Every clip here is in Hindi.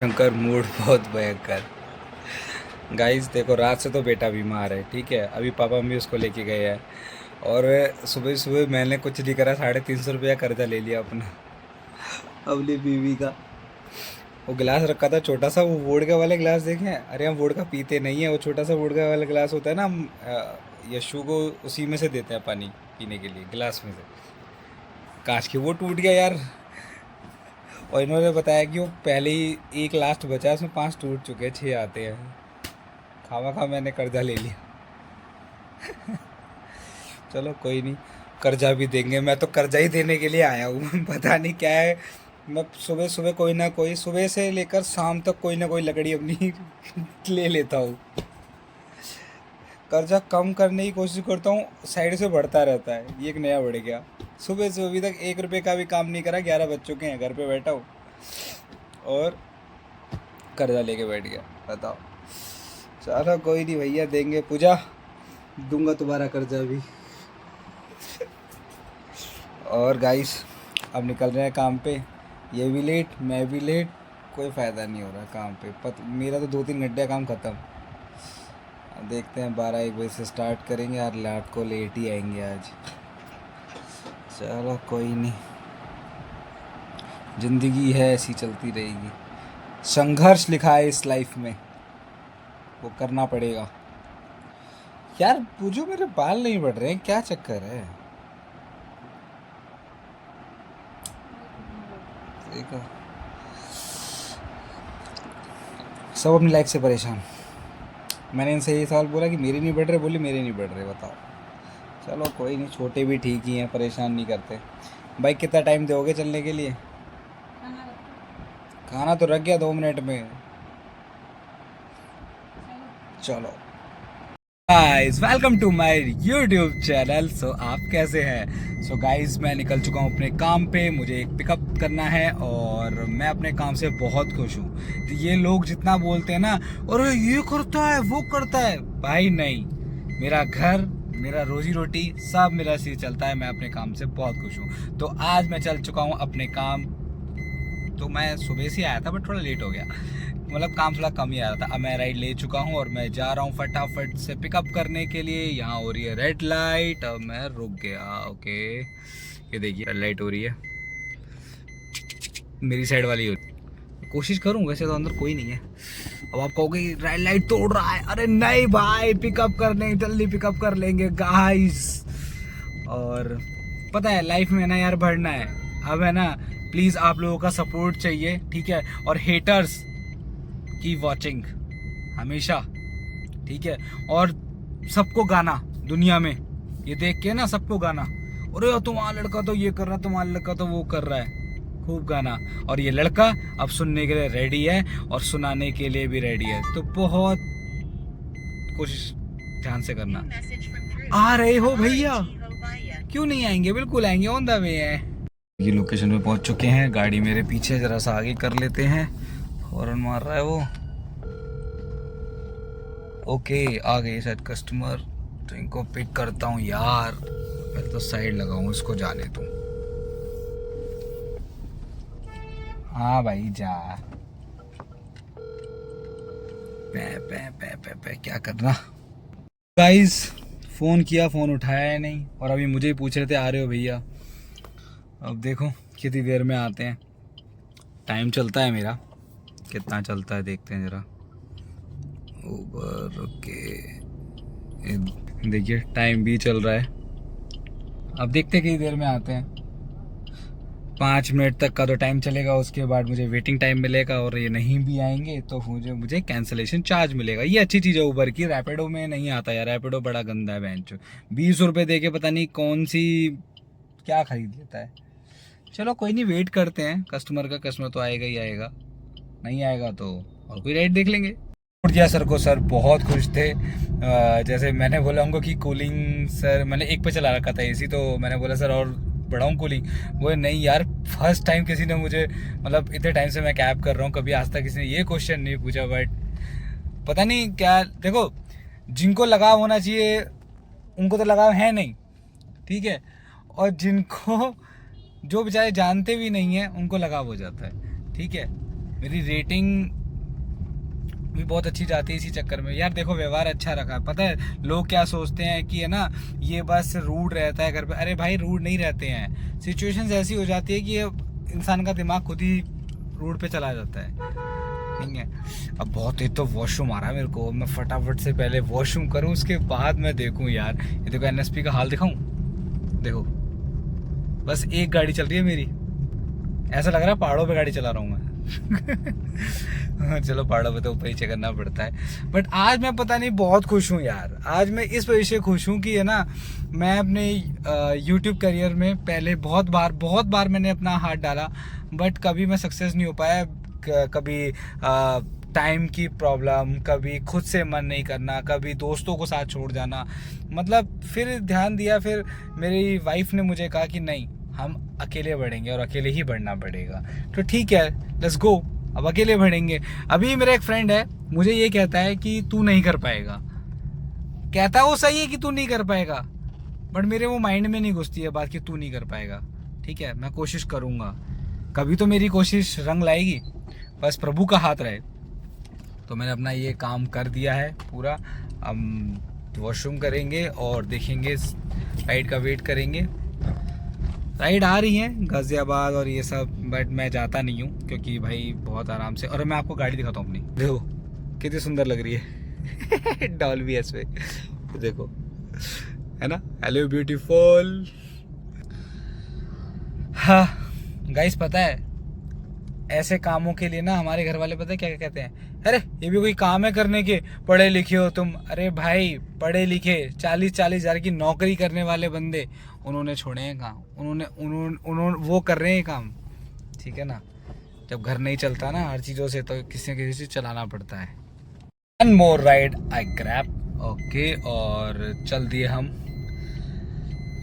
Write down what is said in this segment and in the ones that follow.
भयंकर मूड, बहुत भयंकर। गाइस देखो, रात से तो बेटा बीमार है, ठीक है। अभी पापा मम्मी उसको लेके गए हैं। और सुबह सुबह मैंने कुछ नहीं करा, 350 रुपया कर्जा ले लिया अपना, अपनी बीवी का। वो गिलास रखा था छोटा सा, वो वोडका वाले गिलास देखे हैं? अरे हम वोडका पीते नहीं है, वो छोटा सा वोडका वाला गिलास होता है ना, हम यशु को उसी में से देते हैं पानी पीने के लिए, गिलास में से। कांच की, वो टूट गया यार। और इन्होंने बताया कि वो पहले ही एक लास्ट बचा है, उसमें 5 टूट चुके हैं, 6 आते हैं। खावा खा मैंने कर्जा ले लिया। चलो कोई नहीं, कर्जा भी देंगे। मैं तो कर्जा ही देने के लिए आया हूँ। पता नहीं क्या है। मैं सुबह सुबह कोई ना कोई, सुबह से लेकर शाम तक कोई ना कोई लकड़ी अपनी ले लेता हूँ। कर्जा कम करने की कोशिश करता हूँ, साइड से बढ़ता रहता है। ये एक नया बढ़ गया। सुबह से अभी तक 1 रुपये का भी काम नहीं करा, 11 बज चुके हैं, घर पे बैठा हूँ और कर्जा लेके बैठ गया। बताओ। चलो कोई नहीं भैया, देंगे। पूजा, दूंगा तुम्हारा कर्जा भी। और गाइस, अब निकल रहे हैं काम पे। ये भी लेट, मैं भी लेट। कोई फ़ायदा नहीं हो रहा काम पे। मेरा तो 2-3 घंटे का काम ख़त्म। अब देखते हैं, 12-1 बजे से स्टार्ट करेंगे। यार रात को लेट ही आएंगे आज। चलो कोई नहीं, ज़िंदगी है ऐसी, चलती रहेगी। संघर्ष लिखा है इस लाइफ में, वो करना पड़ेगा। यार पूछो, मेरे बाल नहीं बढ़ रहे हैं, क्या चक्कर है? देखो, सब अपनी लाइफ से परेशान। मैंने इनसे ये सवाल बोला कि मेरे नहीं बढ़ रहे, बोले मेरे नहीं बढ़ रहे। बताओ। चलो कोई नहीं, छोटे भी ठीक ही हैं, परेशान नहीं करते। भाई कितना टाइम दोगे चलने के लिए? खाना तो रख गया 2 मिनट में। चलो guys, welcome to my YouTube channel. So आप कैसे हैं? सो गाइस, मैं निकल चुका हूँ अपने काम पे। मुझे एक पिकअप करना है और मैं अपने काम से बहुत खुश हूँ। तो ये लोग जितना बोलते हैं ना, अरे ये करता है वो करता है, भाई नहीं। मेरा घर, मेरा रोजी रोटी सब मेरा से चलता है। मैं अपने काम से बहुत खुश हूँ। तो आज मैं चल चुका हूँ अपने काम। तो मैं सुबह से आया था बट थोड़ा लेट हो गया, मतलब काम थोड़ा कम ही आ रहा था। अब मैं राइड ले चुका हूँ और मैं जा रहा हूँ फटाफट से पिकअप करने के लिए। यहाँ हो रही है रेड लाइट, अब मैं रुक गया। ओके, ये देखिए रेड लाइट हो रही है, मेरी साइड वाली हो रही है। कोशिश करूँ, वैसे तो अंदर कोई नहीं है। अब आप कहोगे रेड लाइट तोड़ रहा है। अरे नहीं भाई, पिकअप करने, जल्दी पिकअप कर लेंगे गाइस। और पता है लाइफ में ना यार, बढ़ना है। अब है ना, प्लीज़ आप लोगों का सपोर्ट चाहिए, ठीक है। और हेटर्स की वॉचिंग हमेशा, ठीक है। और सबको गाना दुनिया में, ये देख के ना सबको गाना, अरे तुम्हारा लड़का तो ये कर रहा है, तुम्हारा लड़का तो वो कर रहा है, खूब गाना। और ये लड़का अब सुनने के लिए रेडी है और सुनाने के लिए भी रेडी है। तो बहुत कोशिश ध्यान से करना। आ रहे हो भैया? क्यों नहीं आएंगे, बिल्कुल आएंगे, ऑन द वे है। ये लोकेशन पे पहुंच चुके हैं। गाड़ी मेरे पीछे, जरा सा आगे कर लेते हैं। हॉर्न मार रहा है वो। ओके, आ गए शायद कस्टमर, तो इनको पिक करता हूँ यार। पहले तो साइड लगाऊँ, इसको जाने दूँ। हाँ भाई जा। पे पे पे पे पे क्या करना। गाइस, फ़ोन किया, फ़ोन उठाया नहीं, और अभी मुझे ही पूछ रहे थे आ रहे हो भैया। अब देखो कितनी देर में आते हैं। टाइम चलता है मेरा, कितना चलता है देखते हैं ज़रा। ऊबर, ओके, देखिए टाइम भी चल रहा है। अब देखते हैं कितनी देर में आते हैं। 5 मिनट तक का तो टाइम चलेगा, उसके बाद मुझे वेटिंग टाइम मिलेगा। और ये नहीं भी आएंगे तो मुझे कैंसिलेशन चार्ज मिलेगा। ये अच्छी चीज़ है उबर की। रैपिडो में नहीं आता यार, रैपिडो बड़ा गंदा है बेंच। 20 रुपये दे के पता नहीं कौन सी क्या खरीद लेता है। चलो कोई नहीं, वेट करते हैं कस्टमर का। कस्टमर तो आएगा ही आएगा, नहीं आएगा तो और कोई राइड देख लेंगे। उठ गया सर को, सर बहुत खुश थे। जैसे मैंने बोला उनको कि कूलिंग, सर मैंने 1 पे चला रखा था एसी, तो मैंने बोला सर और बढ़ाऊँ कूलिंग? वो नहीं यार, फर्स्ट टाइम किसी ने मुझे, मतलब इतने टाइम से मैं कैब कर रहा हूँ, कभी आज तक किसी ने ये क्वेश्चन नहीं पूछा। बट पता नहीं क्या, देखो जिनको लगाव होना चाहिए उनको तो लगाव है नहीं, ठीक है। और जिनको, जो बेचारे जानते भी नहीं है, उनको लगाव हो जाता है, ठीक है। मेरी रेटिंग भी बहुत अच्छी जाती है इसी चक्कर में यार। देखो व्यवहार अच्छा रखा है, पता है लोग क्या सोचते हैं कि है ना ये बस रूड रहता है घर पे। अरे भाई रूड नहीं रहते हैं, सिचुएशंस ऐसी हो जाती है कि इंसान का दिमाग खुद ही रूड पे चला जाता है। ठीक है, अब बहुत एक तो वॉशरूम आ रहा है मेरे को, मैं फटाफट से पहले वॉशरूम करूं उसके बाद मैं देखूं यार। ये देखो एनएसपी का हाल दिखाऊं, देखो बस एक गाड़ी चल रही है मेरी, ऐसा लग रहा है पहाड़ों पे गाड़ी चला रहा हूँ मैं। चलो पहाड़ों पे तो ऊपर ही करना पड़ता है, बट आज मैं पता नहीं बहुत खुश हूँ यार। आज मैं इस वजह से खुश हूँ कि है ना मैं अपने यूट्यूब करियर में पहले बहुत बार मैंने अपना हाथ डाला, बट कभी मैं सक्सेस नहीं हो पाया। कभी टाइम की प्रॉब्लम, कभी खुद से मन नहीं करना, कभी दोस्तों को साथ छोड़ जाना, मतलब फिर ध्यान दिया। फिर मेरी वाइफ ने मुझे कहा कि नहीं हम अकेले बढ़ेंगे और अकेले ही बढ़ना पड़ेगा। तो ठीक है लेट्स गो, अब अकेले बढ़ेंगे। अभी मेरा एक फ्रेंड है मुझे ये कहता है कि तू नहीं कर पाएगा, कहता है वो सही है कि तू नहीं कर पाएगा, बट मेरे वो माइंड में नहीं घुसती है बात कि तू नहीं कर पाएगा। ठीक है मैं कोशिश करूँगा, कभी तो मेरी कोशिश रंग लाएगी, बस प्रभु का हाथ रहे। तो मैंने अपना ये काम कर दिया है पूरा। हम वॉशरूम करेंगे और देखेंगे, राइड का वेट करेंगे। राइड आ रही है गाजियाबाद और ये सब, बट मैं जाता नहीं हूँ क्योंकि भाई बहुत आराम से। और मैं आपको गाड़ी दिखाता हूँ अपनी, देखो कितनी सुंदर लग रही है। डॉल्बी एस पे देखो, है ना, हेलो ब्यूटीफुल। हाँ गाइस पता है ऐसे कामों के लिए ना हमारे घर वाले पता है क्या क्या कहते हैं, अरे ये भी कोई काम है करने के, पढ़े लिखे हो तुम। अरे भाई पढ़े लिखे 40 हज़ार की नौकरी करने वाले बंदे उन्होंने छोड़े हैं काम, उन्होंने वो कर रहे हैं काम। ठीक है ना, जब घर नहीं चलता ना हर चीज़ों से तो किसी न किसी से चलाना पड़ता है। वन मोर राइड आई ग्रैब, ओके, और चल दिए हम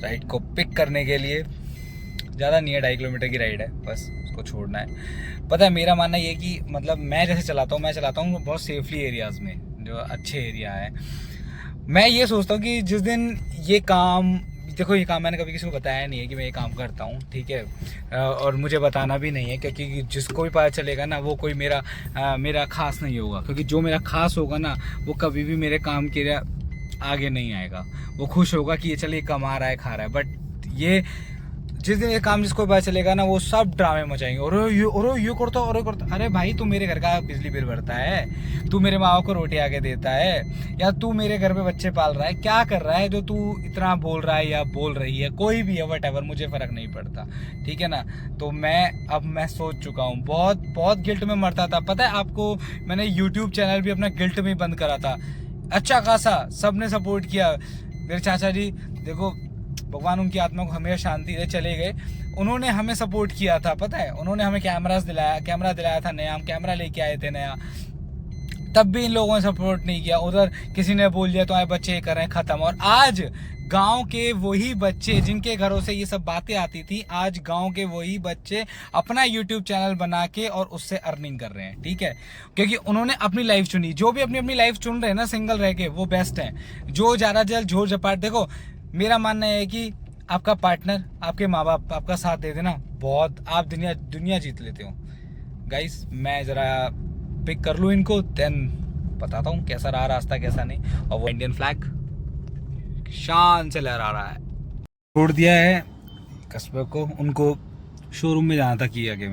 राइड को पिक करने के लिए। ज़्यादा नहीं है, 2.5 किलोमीटर की राइड है, बस उसको छोड़ना है। पता है मेरा मानना ये कि मतलब मैं जैसे चलाता हूँ, मैं चलाता हूँ बहुत सेफली एरियाज़ में जो अच्छे एरिया है। मैं ये सोचता हूँ कि जिस दिन ये काम, देखो ये काम मैंने कभी किसी को बताया नहीं है कि मैं ये काम करता हूँ, ठीक है, और मुझे बताना भी नहीं है क्योंकि जिसको भी पता चलेगा ना वो कोई मेरा खास नहीं होगा, क्योंकि जो मेरा खास होगा ना वो कभी भी मेरे काम के आगे नहीं आएगा। वो खुश होगा कि ये चलिए कमा रहा है खा रहा है, बट ये जिस दिन ये काम जिसको पता चलेगा ना वो सब ड्रामे मचाएंगे, और ये करता और करता। अरे भाई तू मेरे घर का बिजली बिल भरता है, तू मेरे माँ को रोटी आके देता है, या तू मेरे घर पे बच्चे पाल रहा है, क्या कर रहा है जो तू इतना बोल रहा है या बोल रही है, कोई भी है वटएवर, मुझे फर्क नहीं पड़ता। ठीक है ना, तो मैं सोच चुका हूँ, बहुत गिल्ट में मरता था। पता है आपको मैंने यूट्यूब चैनल भी अपना गिल्ट में बंद करा था, अच्छा खासा सबने सपोर्ट किया। मेरे चाचा जी देखो, भगवान उनकी आत्मा को हमेशा शांति दे, चले गए, उन्होंने हमें सपोर्ट किया था। पता है उन्होंने हमें कैमरा दिलाया था नया, हम कैमरा लेके आए थे नया, तब भी इन लोगों ने सपोर्ट नहीं किया। उधर किसी ने बोल दिया तुम्हारे बच्चे ये कर रहे हैं, खत्म। और आज गांव के वही बच्चे जिनके घरों से ये सब बातें आती थी, आज गांव के वही बच्चे अपना यूट्यूब चैनल बना के और उससे अर्निंग कर रहे हैं। ठीक है, क्योंकि उन्होंने अपनी लाइफ चुनी। जो भी अपनी लाइफ चुन रहे हैं ना सिंगल रह के, वो बेस्ट है। जो ज़्यादा जल्द झोर झपाट, देखो मेरा मानना है कि आपका पार्टनर, आपके माँ बाप आपका साथ दे देना, बहुत आप दुनिया जीत लेते हो। गाइस मैं ज़रा पिक कर लूँ इनको, देन बताता हूँ कैसा रहा रास्ता कैसा नहीं। और वो इंडियन फ्लैग शान से लहरा रहा है। छोड़ दिया है कस्बे को, उनको शोरूम में जाना था किया कि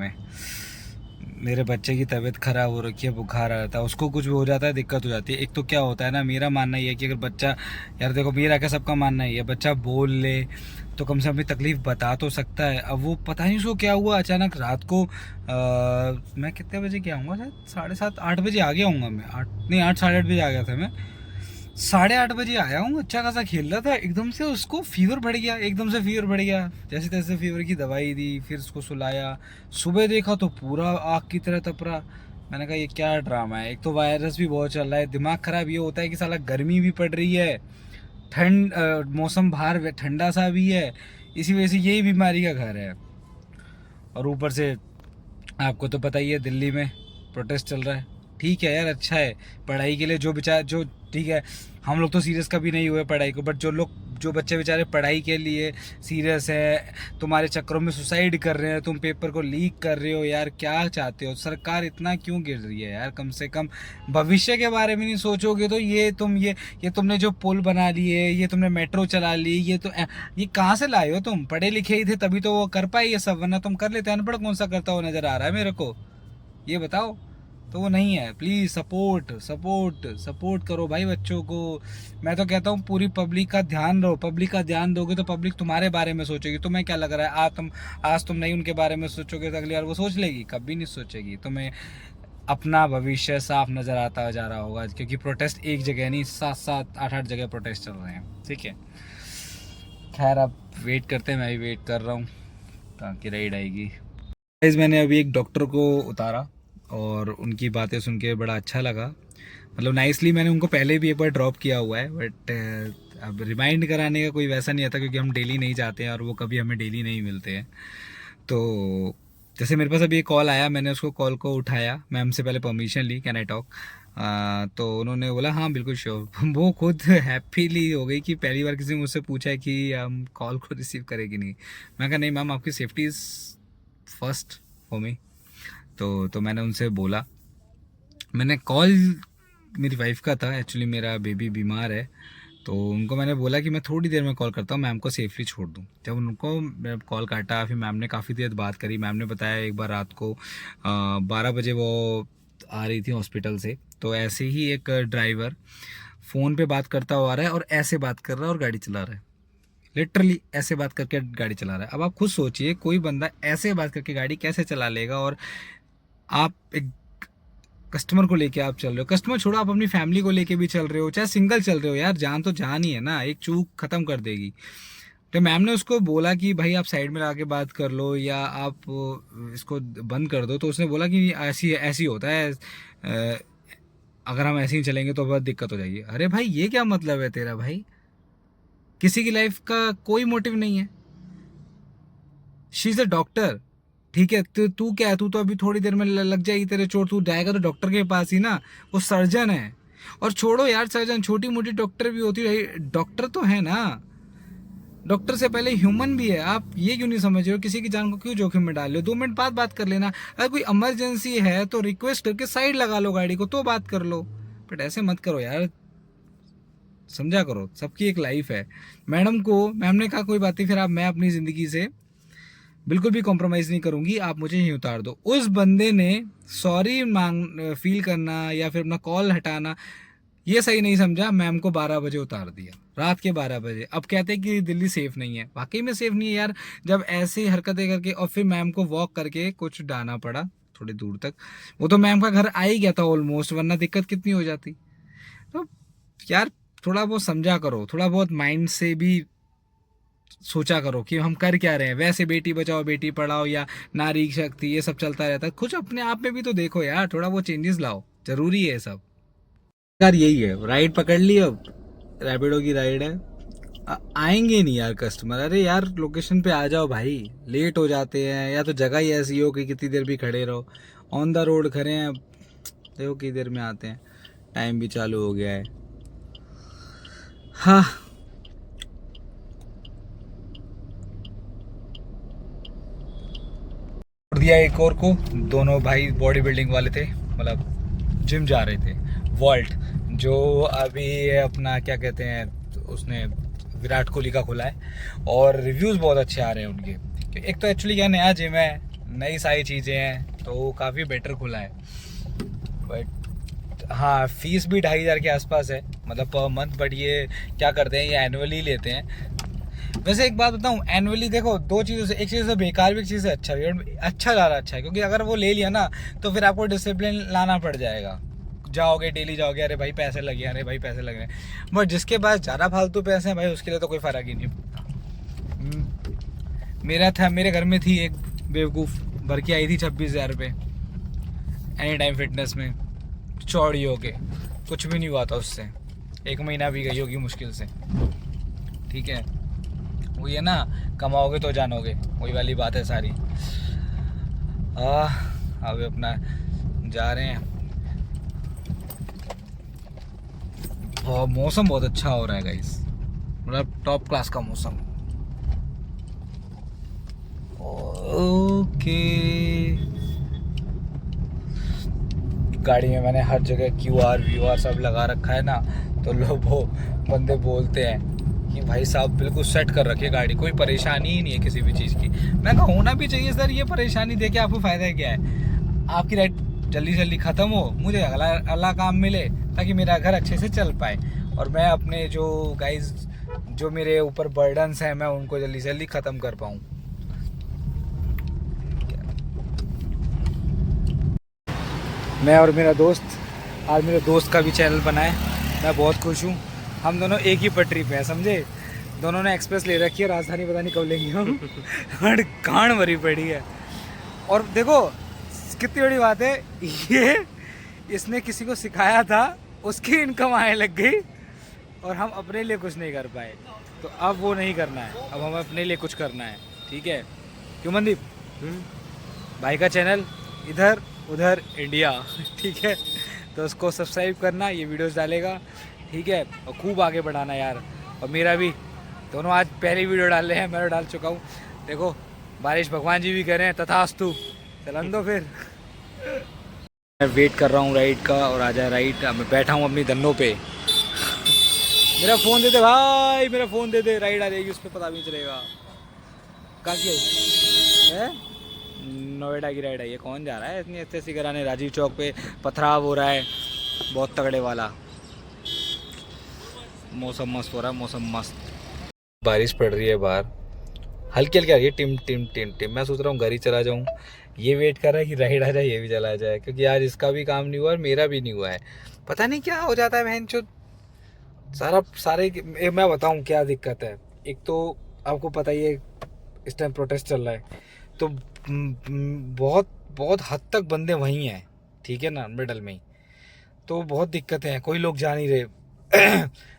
मेरे बच्चे की तबीयत ख़राब हो रखी है, बुखार आ जाता है, उसको कुछ भी हो जाता है दिक्कत हो जाती है। एक तो क्या होता है ना, मेरा मानना ये है कि अगर बच्चा, यार देखो मेरा क्या सबका मानना है, बच्चा बोल ले तो कम से कम अपनी तकलीफ़ बता तो सकता है। अब वो पता नहीं उसको क्या हुआ अचानक रात को, मैं कितने बजे क्या आऊँगा, शायद 7:30-8 बजे आ गया हूँगा मैं, 8 साढ़े 8 बजे आ गया था मैं, 8:30 बजे आया हूँ। अच्छा खासा खेल रहा था, एकदम से उसको फीवर बढ़ गया, एकदम से फीवर बढ़ गया, जैसे तैसे फीवर की दवाई दी, फिर उसको सुलाया। सुबह देखा तो पूरा आग की तरह तप रहा। मैंने कहा ये क्या ड्रामा है, एक तो वायरस भी बहुत चल रहा है, दिमाग ख़राब ये होता है कि साला गर्मी भी पड़ रही है, ठंड मौसम बाहर ठंडा सा भी है, इसी वजह से यही बीमारी का घर है। और ऊपर से आपको तो पता ही है दिल्ली में प्रोटेस्ट चल रहा है। ठीक है यार, अच्छा है पढ़ाई के लिए, जो बेचारा जो, ठीक है हम लोग तो सीरियस कभी नहीं हुए पढ़ाई को, बट जो लोग जो बच्चे बेचारे पढ़ाई के लिए सीरियस है, तुम्हारे चक्करों में सुसाइड कर रहे हैं, तुम पेपर को लीक कर रहे हो यार, क्या चाहते हो? सरकार इतना क्यों गिर रही है यार? कम से कम भविष्य के बारे में नहीं सोचोगे तो ये तुमने जो पुल बना लिए, ये तुमने मेट्रो चला ली, ये कहाँ से लाए हो तुम? पढ़े लिखे ही थे तभी तो वो कर पाए ये सब, वरना तुम कर लेते। अनपढ़ कौन सा करता हुआ नजर आ रहा है मेरे को, ये बताओ? तो वो नहीं है। प्लीज़ सपोर्ट करो भाई बच्चों को। मैं तो कहता हूँ पूरी पब्लिक का ध्यान रहो। पब्लिक का ध्यान दोगे तो पब्लिक तुम्हारे बारे में सोचेगी। तुम्हें क्या लग रहा है आज तुम नहीं उनके बारे में सोचोगे तो अगली बार वो सोच लेगी? कभी नहीं सोचेगी। तुम्हें अपना भविष्य साफ नज़र आता जा रहा होगा, क्योंकि प्रोटेस्ट एक जगह नहीं, 7-8 जगह प्रोटेस्ट चल रहे हैं। ठीक है, खैर अब वेट करते हैं, मैं भी वेट कर रहा हूँ ताकि राइड आएगी। मैंने अभी एक डॉक्टर को उतारा और उनकी बातें सुन के बड़ा अच्छा लगा। मतलब नाइसली, मैंने उनको पहले भी एक बार ड्रॉप किया हुआ है, बट अब रिमाइंड कराने का कोई वैसा नहीं आता, क्योंकि हम डेली नहीं जाते हैं और वो कभी हमें डेली नहीं मिलते हैं। तो जैसे मेरे पास अभी एक कॉल आया, मैंने उसको कॉल को उठाया, मैम से पहले परमिशन ली, कैन आई टॉक? तो उन्होंने बोला हाँ बिल्कुल श्योर। वो खुद हैप्पीली हो गई कि पहली बार किसी ने मुझसे पूछा है कि हम कॉल को रिसीव करें कि नहीं। मैं कहा नहीं मैम, आपकी safety is first for me. तो मैंने उनसे बोला, मैंने कॉल मेरी वाइफ का था, एक्चुअली मेरा बेबी बीमार है, तो उनको मैंने बोला कि मैं थोड़ी देर में कॉल करता हूँ, मैम को सेफली छोड़ दूँ। जब उनको कॉल काटा, फिर मैम ने काफ़ी देर बात करी। मैम ने बताया एक बार रात को 12 बजे वो आ रही थी हॉस्पिटल से, तो ऐसे ही एक ड्राइवर फ़ोन पे बात करता हुआ आ रहा है और ऐसे बात कर रहा है और गाड़ी चला रहा है, लिटरली ऐसे बात करके गाड़ी चला रहा है। अब आप खुद सोचिए, कोई बंदा ऐसे बात करके गाड़ी कैसे चला लेगा? और आप एक कस्टमर को लेके आप चल रहे हो, कस्टमर छोड़ो, आप अपनी फैमिली को लेके भी चल रहे हो, चाहे सिंगल चल रहे हो यार, जान तो जान ही है ना, एक चूक ख़त्म कर देगी। तो मैम ने उसको बोला कि भाई आप साइड में आके बात कर लो या आप इसको बंद कर दो। तो उसने बोला कि ऐसी होता है, अगर हम ऐसे ही चलेंगे तो बहुत दिक्कत हो जाएगी। अरे भाई ये क्या मतलब है तेरा? भाई किसी की लाइफ का कोई मोटिव नहीं है। शी इज़ अ डॉक्टर, ठीक है? तू क्या है, तू तो अभी थोड़ी देर में लग जाएगी तेरे चोट, तू जाएगा तो डॉक्टर के पास ही ना, वो सर्जन है। और छोड़ो यार सर्जन, छोटी मोटी डॉक्टर भी होती है, डॉक्टर तो है ना, डॉक्टर से पहले ह्यूमन भी है। आप ये क्यों नहीं समझ रहे हो? किसी की जान को क्यों जोखिम में डाल रहे हो? 2 मिनट बाद बात कर लेना। अगर कोई इमरजेंसी है तो रिक्वेस्ट करके साइड लगा लो गाड़ी को, तो बात कर लो, बट ऐसे मत करो यार, समझा करो, सबकी एक लाइफ है। मैम ने कहा कोई बात नहीं, फिर मैं अपनी ज़िंदगी से बिल्कुल भी कॉम्प्रोमाइज़ नहीं करूंगी, आप मुझे ही उतार दो। उस बंदे ने सॉरी फील करना या फिर अपना कॉल हटाना ये सही नहीं समझा, मैम को 12 बजे उतार दिया, रात के 12 बजे। अब कहते हैं कि दिल्ली सेफ नहीं है, वाकई में सेफ नहीं है यार। जब ऐसी हरकतें करके और फिर मैम को वॉक करके कुछ डालना पड़ा थोड़ी दूर तक, वो तो मैम का घर आ ही गया था ऑलमोस्ट, वरना दिक्कत कितनी हो जाती। तो यार थोड़ा बहुत समझा करो, थोड़ा बहुत माइंड से भी सोचा करो कि हम कर क्या रहे हैं। वैसे बेटी बचाओ बेटी पढ़ाओ या नारी शक्ति ये सब चलता रहता है, कुछ अपने आप में भी तो देखो यार, थोड़ा वो चेंजेस लाओ, जरूरी है सब यार। यही है, राइड पकड़ ली, अब रैपिडो की राइड है, आएंगे नहीं यार कस्टमर। अरे यार लोकेशन पे आ जाओ भाई, लेट हो जाते हैं, या तो जगह ही ऐसी हो कि कितनी देर भी खड़े रहो, ऑन द रोड खड़े हैं, देखो कितनी देर में आते हैं, टाइम भी चालू हो गया है। हाँ दिया एक और को, दोनों भाई बॉडी बिल्डिंग वाले थे, मतलब जिम जा रहे थे। वॉल्ट जो अभी अपना क्या कहते हैं, उसने विराट कोहली का खुला है और रिव्यूज़ बहुत अच्छे आ रहे हैं उनके। एक तो एक्चुअली क्या नया जिम है, नई सारी चीज़ें हैं, तो काफ़ी बेटर खुला है। बट हाँ फीस भी 2500 के आसपास है, मतलब पर मंथ। बट ये क्या करते हैं, ये एनुअली लेते हैं। वैसे एक बात बताऊं, एनुअली देखो दो चीज़ों से, एक चीज़ से बेकार भी, एक चीज़ से अच्छा भी। अच्छा ज़्यादा अच्छा है, क्योंकि अगर वो ले लिया ना तो फिर आपको डिसिप्लिन लाना पड़ जाएगा, जाओगे डेली जाओगे, अरे भाई पैसे लगे, अरे भाई पैसे लग रहे हैं। बट जिसके पास ज़्यादा फालतू पैसे हैं भाई, उसके लिए तो कोई फ़र्क ही नहीं पड़ता। मेरे घर में थी एक बेवकूफ़, भर के आई थी 26,000 रुपये एनी टाइम फिटनेस में, चौड़ी होके, कुछ भी नहीं हुआ था उससे, 1 महीना भी गई होगी मुश्किल से। ठीक है, वही है ना, कमाओगे तो जानोगे, वही वाली बात है सारी। अभी अपना जा रहे हैं, मौसम बहुत अच्छा हो रहा है गाइस, मतलब टॉप क्लास का मौसम। ओके, गाड़ी में मैंने हर जगह QR सब लगा रखा है ना, तो लोग वो बंदे बोलते हैं कि भाई साहब बिल्कुल सेट कर रखिए गाड़ी, कोई परेशानी ही नहीं है किसी भी चीज़ की। मैं कहा होना भी चाहिए सर, ये परेशानी दे के आपको फ़ायदा क्या है? आपकी राइड जल्दी जल्दी ख़त्म हो, मुझे अगला काम मिले, ताकि मेरा घर अच्छे से चल पाए, और मैं अपने जो गाइस जो मेरे ऊपर बर्डन्स हैं मैं उनको जल्दी जल्दी ख़त्म कर पाऊँ। मैं और मेरा दोस्त, आज मेरे दोस्त का भी चैनल बना है, मैं बहुत खुश हूँ। हम दोनों एक ही पटरी पे हैं, समझे? दोनों ने एक्सप्रेस ले रखी है, राजधानी पता नहीं कब लेंगे हम। गांड भरी पड़ी है। और देखो कितनी बड़ी बात है, ये इसने किसी को सिखाया था, उसकी इनकम आने लग गई, और हम अपने लिए कुछ नहीं कर पाए। तो अब वो नहीं करना है, अब हमें अपने लिए कुछ करना है, ठीक है? क्यों मनदीप? भाई का चैनल इधर उधर इंडिया, ठीक है? तो उसको सब्सक्राइब करना, ये वीडियोस डालेगा, ठीक है? और खूब आगे बढ़ाना यार। और मेरा भी, दोनों आज पहली वीडियो डाल रहे हैं, मैं डाल चुका हूँ। देखो बारिश भगवान जी भी कह रहे हैं, तथास्तु, चलन दो फिर। मैं वेट कर रहा हूँ राइड का, और आ जाए राइड। मैं बैठा हूँ अपनी धन्नों पे। मेरा फ़ोन दे दे भाई, मेरा फ़ोन दे दे, राइड आ जाएगी, उस पर पता भी चलेगा। कहाँ की है? नोएडा की राइड है। ये कौन जा रहा है इतनी अच्छी कराने? राजीव चौक पे पथराव हो रहा है बहुत तगड़े वाला। मौसम मस्त हो रहा है, मौसम मस्त। बारिश पड़ रही है बाहर, हल्की हल्की आ रही है, टिम टिम टिम टिम। मैं सोच रहा हूँ घर ही चला जाऊँ, ये वेट कर रहा है कि राइड आ जाए, ये भी चला जाए, क्योंकि आज इसका भी काम नहीं हुआ और मेरा भी नहीं हुआ है। पता नहीं क्या हो जाता है बहन चो, मैं बताऊँ क्या दिक्कत है। एक तो आपको पता ही है इस टाइम प्रोटेस्ट चल रहा है, तो बहुत बहुत हद तक बंदे वहीं हैं, ठीक है ना, मिडल में ही। तो बहुत दिक्कतें हैं, कोई लोग जा नहीं रहे।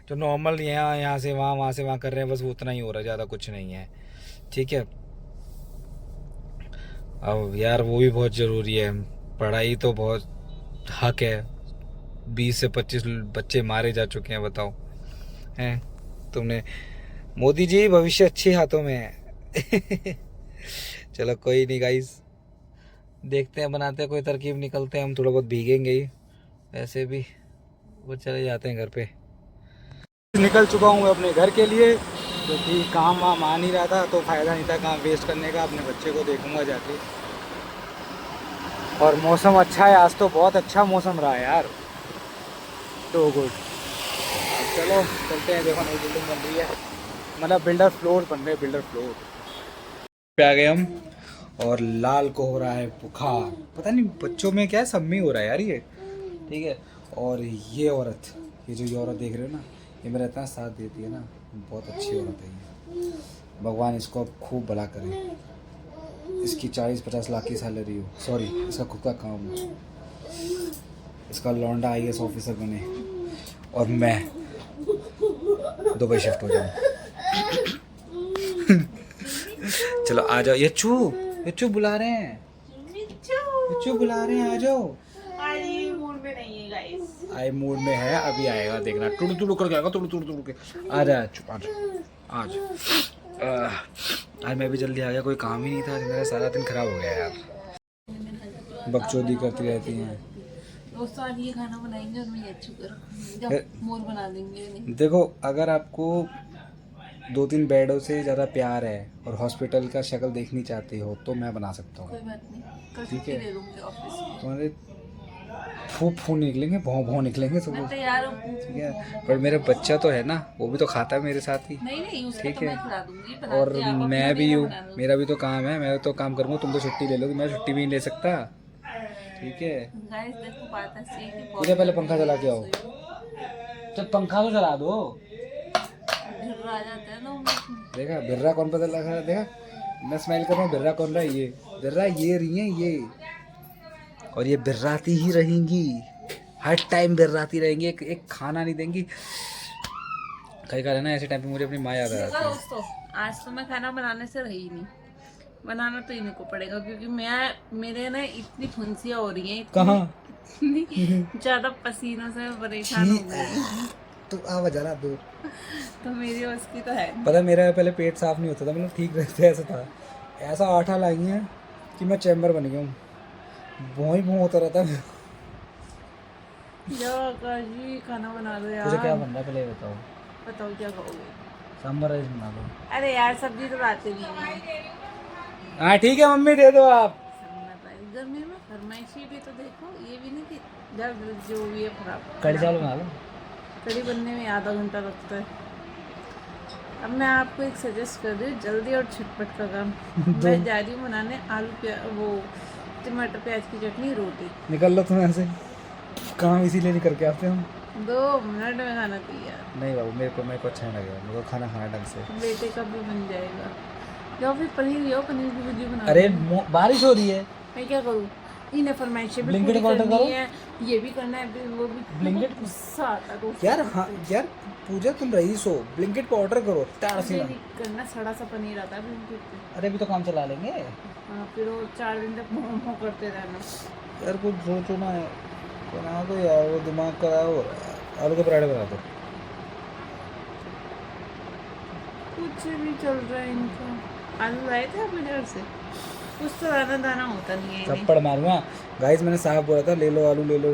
जो नॉर्मल यहाँ से वहाँ से वहाँ कर रहे हैं, बस वो उतना ही हो रहा है, ज़्यादा कुछ नहीं है, ठीक है? अब यार वो भी बहुत ज़रूरी है, पढ़ाई तो बहुत हक है। 20 से 25 बच्चे मारे जा चुके हैं, बताओ हैं तुमने? मोदी जी भविष्य अच्छे हाथों में है। चलो कोई नहीं गाइस, देखते हैं, बनाते हैं कोई तरकीब, निकलते हैं। हम थोड़ा बहुत भीगेंगे ही ऐसे भी, वो चले जाते हैं घर पे। निकल चुका हूँ मैं अपने घर के लिए, क्योंकि काम वाम आ नहीं रहा था, तो फ़ायदा नहीं था काम वेस्ट करने का। अपने बच्चे को देखूंगा जाके। और मौसम अच्छा है आज, तो बहुत अच्छा मौसम रहा है यार, तो गुड। अब चलो चलते हैं। देखो नई बिल्डिंग बन रही है, मतलब बिल्डर फ्लोर बन रहे हैं, बिल्डर फ्लोर पे आ गए हम। और लाल को हो रहा है बुखार, पता नहीं बच्चों में क्या है, सब में हो रहा है यार ये, ठीक है? और ये औरत, ये औरत देख रहे हो ना, ये मेरा इतना साथ देती है ना, बहुत अच्छी औरत है ये। भगवान इसको खूब भला करे, इसकी 40-50 लाख की सैलरी हो, सॉरी इसका खुद का काम हो, इसका लौंडा IAS ऑफिसर बने, और मैं दुबई शिफ्ट हो जाऊँ। चलो आ जाओ, ये बुला रहे हैं, ये बुला रहे हैं, आ जाओ। आई मूड में नहीं है गाइस, आई मूड में है, अभी आएगा देखना, टुड़ टुड़ करके आएगा, टुड़ टुड़ के। आ जा आज आज मैं भी जल्दी आ गया, कोई काम ही नहीं था, मेरा सारा दिन खराब हो गया यार। बकचोदी करती रहती हैं दोस्तों। आज ये खाना बनाएंगे और मैं ये शुगर मोर बना देंगे। देखो अगर आपको 2-3 बेडों से ज़्यादा प्यार है और हॉस्पिटल का शक्ल देखनी चाहते हो, तो मैं बना सकता हूँ, कोई बात नहीं, कल ठीक है? दे दूंगी ऑफिस में। तुम्हारे फू निकलेंगे, भौं निकलेंगे सब, मैं तैयार हूँ, ठीक है? पर मेरा बच्चा तो है ना, वो भी तो खाता है मेरे साथ ही, नहीं उसको ठीक तो है? मैं खिला दूंगी, और बनाती आप मैं अपना भी हूँ, बना लो। मेरा भी तो काम है, मैं तो काम करूँगा, तुम तो छुट्टी ले लोगे, मैं छुट्टी भी नहीं ले सकता, ठीक है? गाइस देखो बात ऐसी है कि पूजा पहले पंखा चला के आओ, जब पंखा तो चला दो। भिर्रा आ जाता है ना उनमें। देखा बिर्रा कौन पता लगा, देखा मैं स्माइल कर रहा हूँ, बिर्रा कौन रहा है? ये बिर्रा ये रही है ये, और ये बिर्राती ही रहेंगी, हर टाइम बिर्राती रहेंगी, एक खाना नहीं देंगी। कई बार है ना ऐसे टाइम पे मुझे अपनी माँ याद आ जाती है। दोस्तों आज तो मैं खाना बनाने से रही नहीं, बनाना तो इन्हीं को पड़ेगा, क्योंकि मेरे ना इतनी फुंसियाँ हो रही हैं, कहाँ इतनी ज्यादा पसीनों से मैं परेशान हो गई। तू आवाज आ रहा दूर। तो मेरी उसकी तो है नहीं। पता है, मेरा पहले पेट साफ नहीं होता था, मतलब ठीक रहते ऐसा था, ऐसा आठा लाई है कि मैं चैम्बर बन गया हूँ, भों होता रहता है। जाओ आकाश जी खाना बना दो यार। तुझे क्या बन रहा है पहले ये बताओ। बताओ क्या खाओगे? सांभर राइस बना दो। अरे यार सब्जी तो लाते नहीं है। हाँ ठीक है मम्मी, दे दो आप। गर्मी में फरमाइशी भी तो देखो, ये भी नहीं कि जब जो भी है खराब। कढ़ी चावल बना लो। कढ़ी बनने में आधा घंटा लगता है। अब मैं आपको एक सजेस्ट कर रही हूँ, जल्दी और झटपट का काम। मैं जा रही हूँ बनाने वो टमाटर प्याज की चटनी रोटी। निकल लो तुम ऐसे, काम इसीलिए नहीं करके आते हम। 2 मिनट में खाना तैयार। नहीं बाबू, मेरे को अच्छा नहीं लगेगा, मेरे को खाना खाना ढंग से। बेटे का भी बन जाएगा। या फिर पनीर लियो, पनीर की भुर्जी बना अरे लो। बारिश हो रही है। मैं क्या करूँ, इन्हें फरमाइशें भी Blinkit पूरी order करनी करो। है, ये भी करना है, फिर वो भी। Blinkit? गुस्सा आता है दोस्तों यार को। हाँ यार, पूजा तुम रईस हो, ब्लिंकिट पे ऑर्डर करो, ताड़ मुझे सीना। नहीं करना, सड़ा सा पनीर आता है Blinkit पे। अरे अभी तो काम चला लेंगे हाँ, फिर वो 4 दिन तक मोमो करते रहना। यार, कुछ सोचो ना, बना दो यार, वो दिमाग खराब हो रहा है। आलू के पराठे बना दो। कुछ भी चल रहा है इनका। आलू लाए थे अपने घर से, कुछ तो दाना दाना होता नहीं है इन्हें। थप्पड़ मारूंगा। गाइस मैंने साफ बोला था, ले लो आलू ले लो।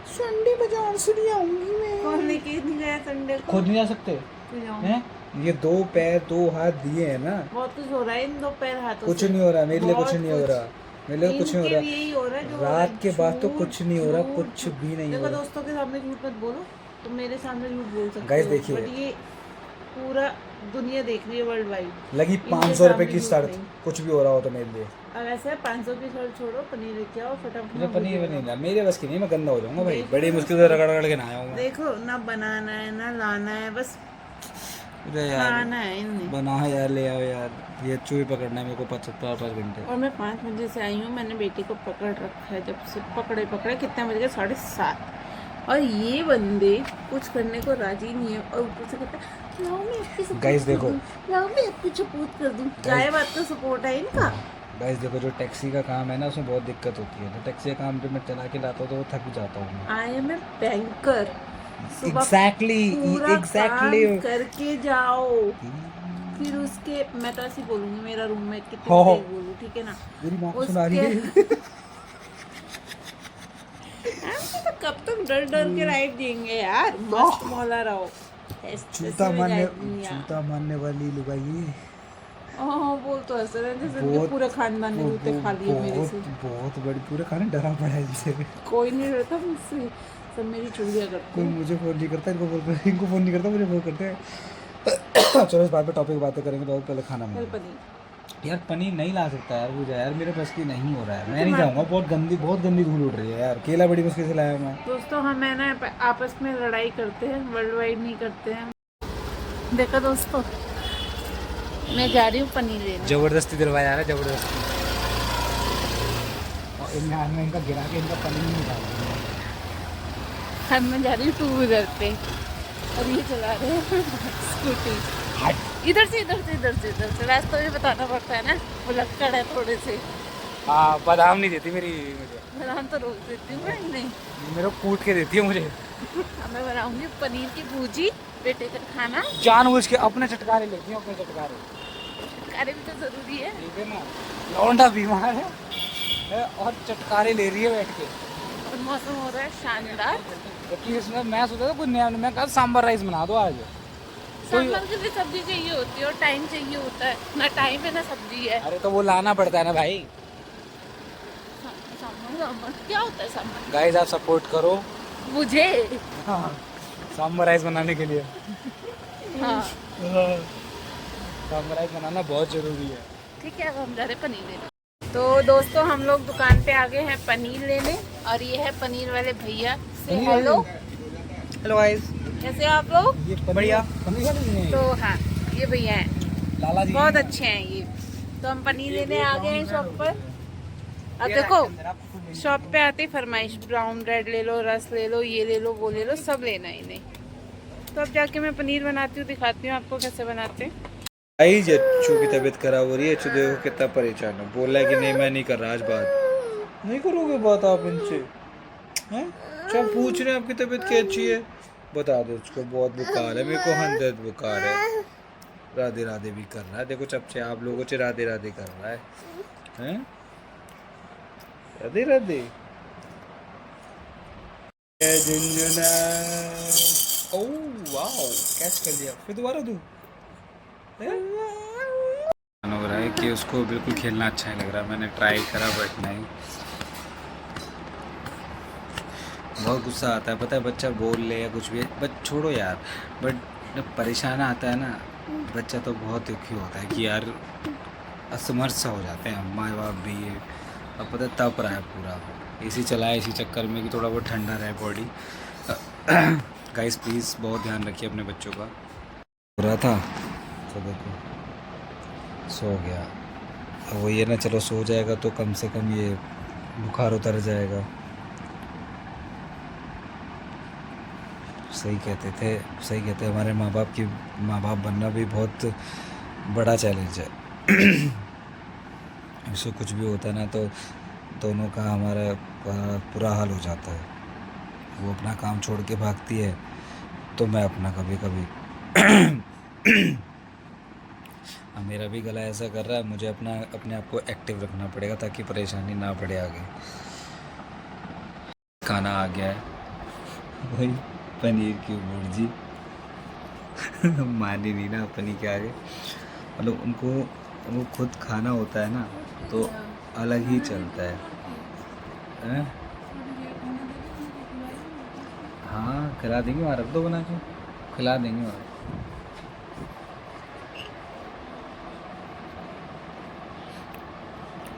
संडे बाजार से नहीं आऊंगी मैं। कौन लेके नहीं गया संडे को? खुद नहीं जा सकते तो जाऊँ। हैं? ये 2 पैर 2 हाथ दिए हैं ना। बहुत कुछ हो रहा है इन 2 पैर हाथों कुछ से। नहीं हो रहा मेरे लिए, कुछ बहुत नहीं हो रहा मेरे लिए, कुछ नहीं हो इनके रहा। लिए ही हो रहा है जो हो रहा है। रात के बाद तो झूठ, कुछ नहीं हो रहा, झूठ, कुछ झूठ। भी नहीं हो देखो रहा। दोस्तों के सामने झूठ मत बोलो, तो मेरे सामने झूठ बोल सकते Guys, हो। देखिए। बट ये पूरा दुनिया देख रही है, वर्ल्ड वाइड। लगी इनके 500 रुपए सामने की झूठ शर्त, नहीं। कुछ भी हो रहा हो तो मेरे लिए। अब ऐसा है, 500 की शर्ट छोड़ो, पनीर लेके आओ फटाफट। मुझे में पनीर भुजिया नहीं बनाओ। ना, मेरे बस की नहीं, मैं गंदा हो जाऊंगा भाई, देखो बड़ी मुश्किल से दोस्तों। रगड़ रगड़ के ना आया हूँ मैं। देखो ना, बनाना है ना लाना है, बस अरे यार खाना है इनने। बना है यार, ले आओ यार, ये चूहे पकड़ना है मेरे को 5 घंटे। और मैं 5 बजे से आई हूँ, मैंने बेटी को पकड़ रखा है, जब से पकड़े कितने बज गए, 7:30। और ये बंदे कुछ करने को राजी नहीं है, और ऊपर से कहता है लाओ मैं आपकी सपोर्ट Guys, कर देखो। दूं, लाओ मैं आपकी सपोर्ट कर दूं। क्या है बात का सपोर्ट है इनका? गाइस देखो, जो टैक्सी का काम है ना, उसमें बहुत दिक्कत होती है। तो टैक्सी का काम जब मैं चला के लाता हूँ तो वो थक जाता हूँ मैं। I am a banker. Exactly पूरा एग्जैक्टली। काम करके जाओ, फिर उसके मैं तो ऐसे ही बोलूंगी, मेरा रूममेट कितने हो। तेज बोलूं, ठीक है ना? मेरी माँ को सुना रही उसके है। हम तो कब तक डर डर के राइड देंगे यार, मस्त मौला रहो। जूता मारने वाली लुगाई। बोल तो ऐसे रहे जैसे इनके पूरे खानदान ने जूते खा लिए मेरे से। बहुत बड़ी, पूरे खाने डरा पड़ा है इनसे। कोई नहीं डरता मुझसे, सब मेरी चुगलियां करते कोई हैं। मुझे फोन नहीं करता, इनको फोन नहीं करता, मुझे फोन करते हैं। चलो इस बात पे टॉपिक बातें करेंगे, तो पहले खाना कल बना। पनीर यार पनीर नहीं ला सकता यार पूजा, यार मेरे बस की नहीं हो रहा है, मैं नहीं जाऊंगा, बहुत गंदी धूल उड़ रही है यार, केला बड़ी मुश्किल से लाया मैं। दोस्तों, हम है ना आपस में लड़ाई करते हैं, वर्ल्ड वाइड नहीं करते हैं। देखो दोस्तों, मैं जा रही हूँ पनीर लेने। जबरदस्ती दिलवाया जा रहा है, जबरदस्ती। और इनका गिरा के इनका पनीर नहीं निकाला। हम मैं जा रही हूँ 2 व्हीलर पे, और ये चला रहे हैं स्कूटी। इधर से रास्ता भी बताना पड़ता है ना, बुलक्कड़ है थोड़े से। हाँ, बादाम नहीं देती मेरी मुझे, बनान तो रोक देती हूँ मैं इन्हें। मेरे को कूट के देती है मुझे। अब मैं बनाऊंगी पनीर की भुर्जी, बेटे का खाना। जानबूझ के अपने चटकारे लेती हूँ, अपने चटकारे। अरे भी तो जरूरी है। ठीक है ना, लौंडा बीमार है और चटकारे ले रही है बैठ के। और मौसम हो रहा है शानदार। जबकि इसमें मैं सोचा था कुछ नया, मैं कहा सांभर राइस बना दो आज। सांभर के लिए सब्जी चाहिए होती है और टाइम चाहिए होता है, ना टाइम है ना सब्जी है। अरे तो वो लाना पड़ता है ना भाई। सांभर क्या होता है सांभर? गाइस आप सपोर्ट करो मुझे। हाँ, सांभर राइस बनाने के लिए। हाँ सांभर राइस बनाना बहुत जरूरी है। ठीक है, अब हम जा रहे हैं पनीर लेने। तो दोस्तों, हम लोग दुकान पे आ गए हैं पनीर लेने, और ये है पनीर वाले भैया से हेलो। हेलो गाइस, कैसे हो आप लोग? ये बढ़िया पनीर वाले नहीं है। तो हाँ, ये भैया हैं, लाला जी बहुत अच्छे हैं ये। तो हम पनीर लेने आ गए हैं शॉप पर। अब देखो, शॉप पे आते ही फरमाइश, ब्राउन ब्रेड ले लो, रस ले लो, ये ले लो, वो ले लो, सब लेना है इन्हें। तो अब जाके मैं पनीर बनाती हूँ, दिखाती हूँ आपको कैसे बनाते हैं। भाई अच्छू की तबीयत खराब हो रही है, अच्छू देखो कितना परेशान है, बोल रहा है कि नहीं मैं नहीं कर रहा आज बात। नहीं करोगे बात आप इनसे हैं? अच्छा पूछ रहे हैं आपकी तबीयत क्या अच्छी है, बता दो उसको, बहुत बुखार है, मेरे को 100 बुखार है। राधे राधे भी कर रहा है, देखो चपचे आप लोगों से राधे राधे कर रहा है, हैं? राधे राधे। झुनझुना, ओह वाओ, कैच कर लिया, फिर दोबारा दूं। हो रहा है कि उसको बिल्कुल खेलना अच्छा नहीं लग रहा, मैंने ट्राई करा बट नहीं, बहुत गुस्सा आता है, पता है बच्चा बोल ले या कुछ भी, बट छोड़ो यार, बट जब परेशान आता है ना बच्चा तो बहुत दुखी होता है कि यार असमर्थ सा हो जाते हैं माँ बाप भी। अब पता है तप रहा है पूरा, एसी चलाया इसी चक्कर में कि थोड़ा बहुत ठंडा रहे बॉडी। गाइस प्लीज़ बहुत ध्यान रखिए अपने बच्चों का। हो रहा था तो देखो सो गया, अब वो ये ना, चलो सो जाएगा तो कम से कम ये बुखार उतर जाएगा। सही कहते थे, सही कहते हैं, हमारे माँ बाप बनना भी बहुत बड़ा चैलेंज है। इससे कुछ भी होता है ना तो दोनों का हमारा पूरा हाल हो जाता है। वो अपना काम छोड़ के भागती है तो मैं अपना कभी कभी। अब मेरा भी गला ऐसा कर रहा है, मुझे अपने आप को एक्टिव रखना पड़ेगा ताकि परेशानी ना पड़े आगे। खाना आ गया है, वही पनीर की भुर्जी। मानी नहीं ना पनीर के आगे, मतलब उनको खुद खाना होता है ना तो अलग ही चलता है, हैं? हाँ खिला देंगे, वहाँ रख दो बना के, खिला देंगे वहाँ।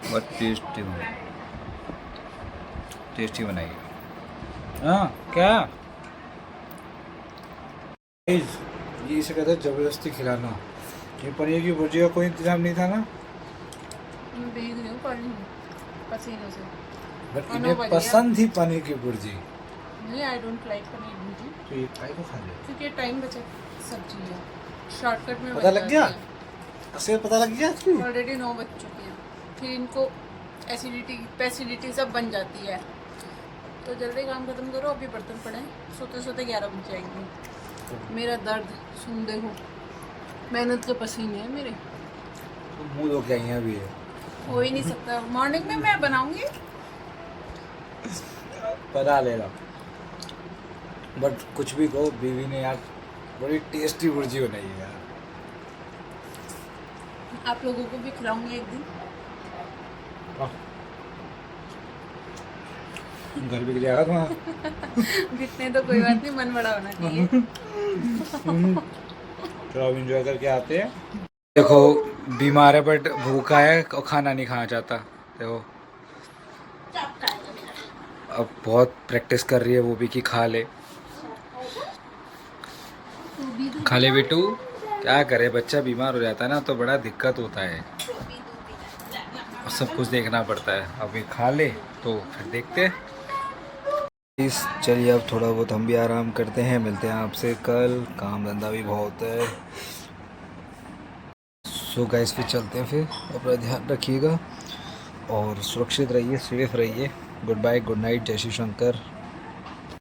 बहुत टेस्टी बनाई। हाँ क्या ये इसे कहते हैं जबरदस्ती खिलाना। ये पनीर की भुर्जी का कोई इंतजाम नहीं था ना, पसीने से। बट इन्हें पसंद थी पनीर की भुर्जी, नहीं, I don't like paneer bhurji तो ये खाई को खा लिया क्योंकि टाइम बचत सब्जी है, शॉर्टकट में पता लग गया, असल पता लग गया। ऑलरेडी 9 बज चुके हैं, फिर इनको एसिडिटी सब बन जाती है, तो जल्दी काम खत्म करो। अभी बर्तन पड़े, सोते सोते 11 बज जाएंगे। मेरा दर्द सुन देखो, मेहनत के पसीने हैं मेरे, तो मुंह धो के आई हैं अभी है, हो ही नहीं सकता। मॉर्निंग में मैं बनाऊंगी, बना लेगा, बट कुछ भी कहो बीवी ने यार बड़ी टेस्टी भुर्जी बनाई है यार। आप लोगों को भी खिलाऊंगी एक दिन। घर भी जाएगा तुम्हारा। बिकने तो कोई बात नहीं, मन बड़ा होना चाहिए। चलो अब इंजॉय करके आते हैं। देखो बीमार है बट भूखा है और खाना नहीं खाना चाहता, देखो अब बहुत प्रैक्टिस कर रही है वो भी कि खा ले बेटू। क्या करे, बच्चा बीमार हो जाता है ना तो बड़ा दिक्कत होता है, और सब कुछ देखना पड़ता है। अब ये खा ले तो फिर देखते हैं। चलिए अब थोड़ा बहुत हम भी आराम करते हैं, मिलते हैं आपसे कल, काम धंधा भी बहुत है। सो गाइस फिर चलते हैं, फिर अपना ध्यान रखिएगा और सुरक्षित रहिए, सेफ रहिए। गुड बाय, गुड नाइट, जय श्री शंकर।